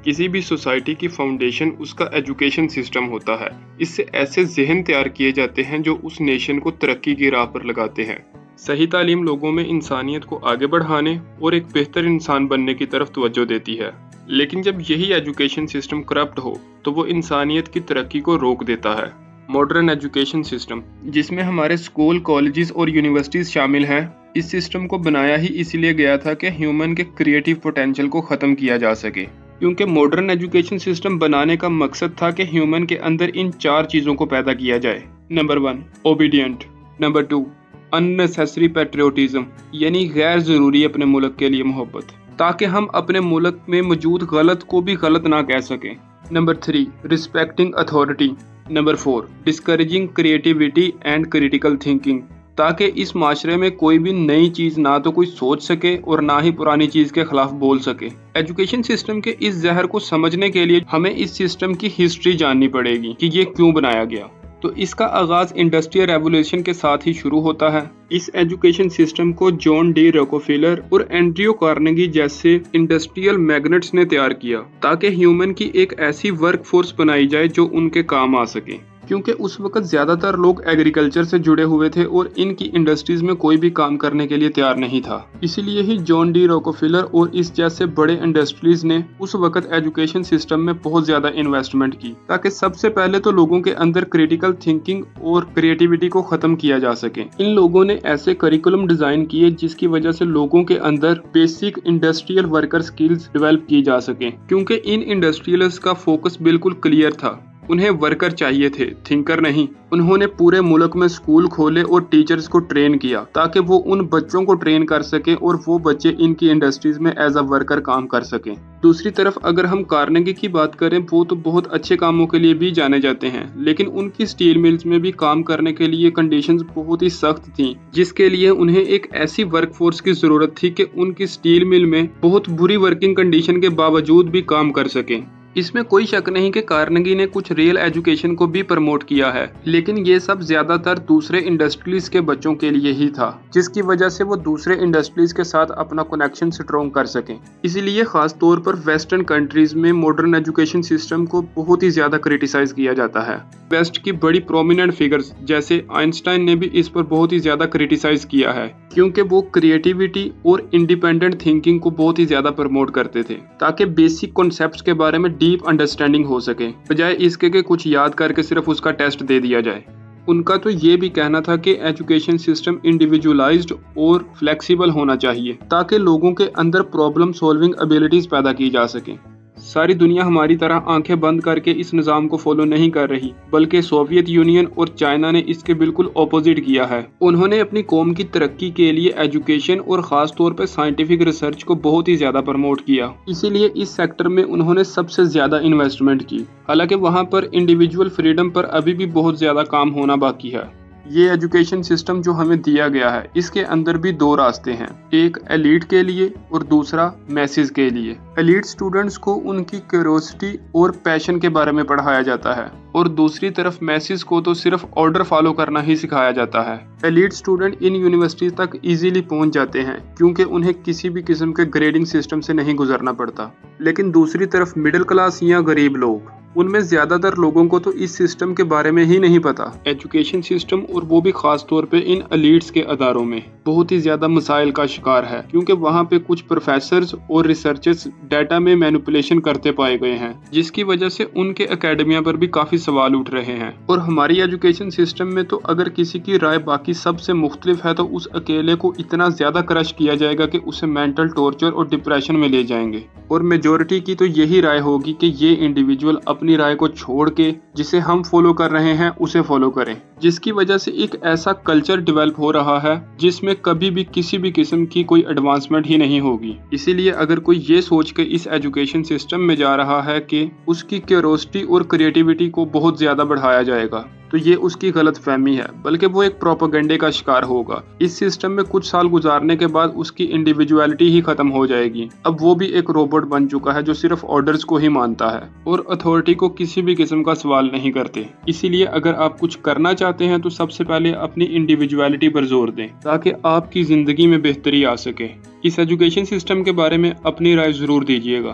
کسی بھی سوسائٹی کی فاؤنڈیشن اس کا ایجوکیشن سسٹم ہوتا ہے۔ اس سے ایسے ذہن تیار کیے جاتے ہیں جو اس نیشن کو ترقی کی راہ پر لگاتے ہیں۔ صحیح تعلیم لوگوں میں انسانیت کو آگے بڑھانے اور ایک بہتر انسان بننے کی طرف توجہ دیتی ہے، لیکن جب یہی ایجوکیشن سسٹم کرپٹ ہو تو وہ انسانیت کی ترقی کو روک دیتا ہے۔ ماڈرن ایجوکیشن سسٹم، جس میں ہمارے اسکول، کالجز اور یونیورسٹیز شامل ہیں، اس سسٹم کو بنایا ہی اس لیے گیا تھا کہ ہیومن کے کریٹیو پوٹینشل کو ختم کیا جا سکے، کیونکہ ماڈرن ایجوکیشن سسٹم بنانے کا مقصد تھا کہ ہیومن کے اندر ان 4 چیزوں کو پیدا کیا جائے۔ Number 1 obedient, number 2 unnecessary patriotism, یعنی غیر ضروری اپنے ملک کے لیے محبت، تاکہ ہم اپنے ملک میں موجود غلط کو بھی غلط نہ کہہ سکیں۔ Number 3 respecting authority, number 4 discouraging creativity and critical thinking, تاکہ اس معاشرے میں کوئی بھی نئی چیز نہ تو کوئی سوچ سکے اور نہ ہی پرانی چیز کے خلاف بول سکے۔ ایجوکیشن سسٹم کے اس زہر کو سمجھنے کے لیے ہمیں اس سسٹم کی ہسٹری جاننی پڑے گی کہ یہ کیوں بنایا گیا۔ تو اس کا آغاز انڈسٹریل ریولوشن کے ساتھ ہی شروع ہوتا ہے۔ اس ایجوکیشن سسٹم کو جان ڈی راکفیلر اور اینڈریو کارنیگی جیسے انڈسٹریل میگنٹس نے تیار کیا، تاکہ ہیومن کی ایک ایسی ورک فورس بنائی جائے جو ان کے کام آ سکے، کیونکہ اس وقت زیادہ تر لوگ ایگریکلچر سے جڑے ہوئے تھے اور ان کی انڈسٹریز میں کوئی بھی کام کرنے کے لیے تیار نہیں تھا۔ اسی لیے ہی جان ڈی راکفیلر اور اس جیسے بڑے انڈسٹریز نے اس وقت ایجوکیشن سسٹم میں بہت زیادہ انویسٹمنٹ کی، تاکہ سب سے پہلے تو لوگوں کے اندر کریٹیکل تھنکنگ اور کریٹیوٹی کو ختم کیا جا سکے۔ ان لوگوں نے ایسے کریکولم ڈیزائن کیے جس کی وجہ سے لوگوں کے اندر basic industrial worker skills develop کی جا سکیں، کیونکہ ان انڈسٹریلز کا فوکس بالکل کلیئر تھا۔ انہیں ورکر چاہیے تھے، تھنکر نہیں۔ انہوں نے پورے ملک میں اسکول کھولے اور ٹیچرز کو ٹرین کیا، تاکہ وہ ان بچوں کو ٹرین کر سکیں اور وہ بچے ان کی انڈسٹریز میں ایز اے ورکر کام کر سکیں۔ دوسری طرف اگر ہم کارنیگی کی بات کریں، وہ تو بہت اچھے کاموں کے لیے بھی جانے جاتے ہیں، لیکن ان کی اسٹیل ملز میں بھی کام کرنے کے لیے کنڈیشنز بہت ہی سخت تھیں، جس کے لیے انہیں ایک ایسی ورک فورس کی ضرورت تھی کہ ان کی اسٹیل مل میں بہت بری ورکنگ کنڈیشن کے باوجود بھی کام کر سکیں۔ اس میں کوئی شک نہیں کہ کارنیگی نے کچھ ریئل ایجوکیشن کو بھی پروموٹ کیا ہے، لیکن یہ سب زیادہ تر دوسرے انڈسٹریز کے بچوں کے لیے ہی تھا، جس کی وجہ سے وہ دوسرے انڈسٹریز کے ساتھ اپنا کنیکشن سٹرونگ کر سکیں۔ اسی لیے خاص طور پر ویسٹرن کنٹریز میں ماڈرن ایجوکیشن سسٹم کو بہت ہی زیادہ کریٹیسائز کیا جاتا ہے۔ ویسٹ کی بڑی پرومیننٹ فگرز جیسے آئنسٹائن نے بھی اس پر بہت ہی زیادہ کریٹیسائز کیا ہے، کیونکہ وہ کریٹیوٹی اور انڈیپینڈنٹ تھنکنگ کو بہت ہی زیادہ پروموٹ کرتے تھے، تاکہ بیسک کانسیپٹس کے بارے میں ڈیپ انڈرسٹینڈنگ ہو سکے، بجائے اس کے کہ کچھ یاد کر کے صرف اس کا ٹیسٹ دے دیا جائے۔ ان کا تو یہ بھی کہنا تھا کہ ایجوکیشن سسٹم انڈیویجولائزڈ اور فلیکسیبل ہونا چاہیے، تاکہ لوگوں کے اندر پرابلم سولونگ ایبلٹیز پیدا کی جا سکیں۔ ساری دنیا ہماری طرح آنکھیں بند کر کے اس نظام کو فالو نہیں کر رہی، بلکہ سوویت یونین اور چائنا نے اس کے بالکل اپوزٹ کیا ہے۔ انہوں نے اپنی قوم کی ترقی کے لیے ایجوکیشن اور خاص طور پہ سائنٹیفک ریسرچ کو بہت ہی زیادہ پروموٹ کیا، اسی لیے اس سیکٹر میں انہوں نے سب سے زیادہ انویسٹمنٹ کی، حالانکہ وہاں پر انڈیویجول فریڈم پر ابھی بھی بہت زیادہ کام ہونا باقی ہے۔ یہ ایجوکیشن سسٹم جو ہمیں دیا گیا ہے، اس کے اندر بھی 2 راستے ہیں، ایک ایلیٹ کے لیے اور دوسرا میسز کے لیے۔ ایلیٹ سٹوڈنٹس کو ان کی کیوریوسٹی اور پیشن کے بارے میں پڑھایا جاتا ہے، اور دوسری طرف میسز کو تو صرف آرڈر فالو کرنا ہی سکھایا جاتا ہے۔ ایلیٹ سٹوڈنٹ ان یونیورسٹی تک ایزیلی پہنچ جاتے ہیں، کیونکہ انہیں کسی بھی قسم کے گریڈنگ سسٹم سے نہیں گزرنا پڑتا، لیکن دوسری طرف مڈل کلاس یا غریب لوگ، ان میں زیادہ تر لوگوں کو تو اس سسٹم کے بارے میں ہی نہیں پتا۔ ایجوکیشن سسٹم، اور وہ بھی خاص طور پہ ان ایلیٹس کے اداروں میں، بہت ہی زیادہ مسائل کا شکار ہے، کیونکہ وہاں پہ کچھ پروفیسرز اور ریسرچرز ڈیٹا میں مینپولیشن کرتے پائے گئے ہیں، جس کی وجہ سے ان کے اکیڈمیا پر بھی کافی سوال اٹھ رہے ہیں۔ اور ہماری ایجوکیشن سسٹم میں تو اگر کسی کی رائے باقی سب سے مختلف ہے تو اس اکیلے کو اتنا زیادہ کرش کیا جائے گا کہ اسے مینٹل ٹارچر اور ڈپریشن میں لے جائیں گے، اور میجورٹی کی تو یہی رائے ہوگی کہ یہ انڈیویجول اپنی رائے کو چھوڑ کے جسے ہم فالو کر رہے ہیں اسے فالو کریں، جس کی وجہ سے ایک ایسا کلچر ڈیولپ ہو رہا ہے جس میں کبھی بھی کسی بھی قسم کی کوئی ایڈوانسمنٹ ہی نہیں ہوگی۔ اسی لیے اگر کوئی یہ سوچ کے اس ایجوکیشن سسٹم میں جا رہا ہے کہ اس کی کیوریوسٹی اور کریٹیوٹی کو بہت زیادہ بڑھایا جائے گا، تو یہ اس کی غلط فہمی ہے، بلکہ وہ ایک پروپیگنڈے کا شکار ہوگا۔ اس سسٹم میں کچھ سال گزارنے کے بعد اس کی انڈیویجوالٹی ہی ختم ہو جائے گی، اب وہ بھی ایک روبوٹ بن چکا ہے جو صرف آرڈرز کو ہی مانتا ہے اور اتھارٹی کو کسی بھی قسم کا سوال نہیں کرتے۔ اسی لیے اگر آپ کچھ کرنا چاہتے ہیں تو سب سے پہلے اپنی انڈیویجوالٹی پر زور دیں، تاکہ آپ کی زندگی میں بہتری آ سکے۔ اس ایجوکیشن سسٹم کے بارے میں اپنی رائے ضرور دیجیے گا۔